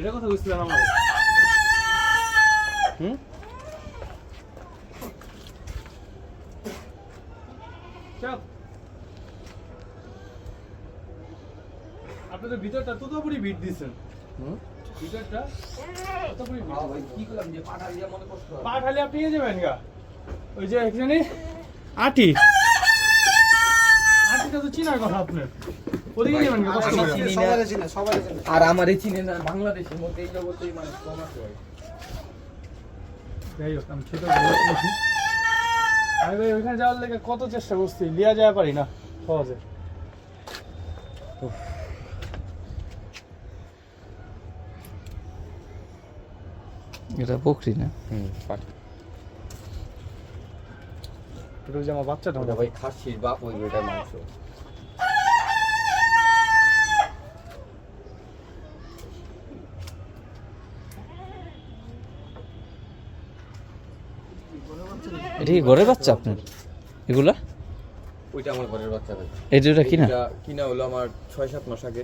এটা কথা বুঝছিলাম আমরা। চাপ। আপনি তো ভিতরটা ততপুরি ভিড় দিয়েছেন। ভিতরটা ততপুরি ভিড়। ভাই কি করলাম যে পাটা দিয়ে মনে কষ্ট হয়। পা খালি আপনি নিয়ে যাবেন গা। ওই যে এখানে আটি। আটিটা তো চিনার কথা আপনার। ওদিকে যাবেন গা কষ্ট করে। সবাই চিনে আর আমারে চিনে না বাংলাদেশের মধ্যে এই জগতেই মানুষ কম আছে ভাই। যাই হোক আমি খেতে বলছি। আমি ভাই ওইখানে যাওয়ার লেগে কত চেষ্টা করছি লিয়া যাওয়া পারি না সহজে। এটা বকরি না? পাটি। এটা যে আমার বাচ্চাটা ওটা ভাই খাসির বাপ ওই ওইটা মাংস। এটা কি ঘরের বাচ্চা আপনার এগুলা? ওইটা আমার ঘরের বাচ্চা ভাই। এটা কিনা? এটা কিনা হলো আমার 6-7 মাস আগে।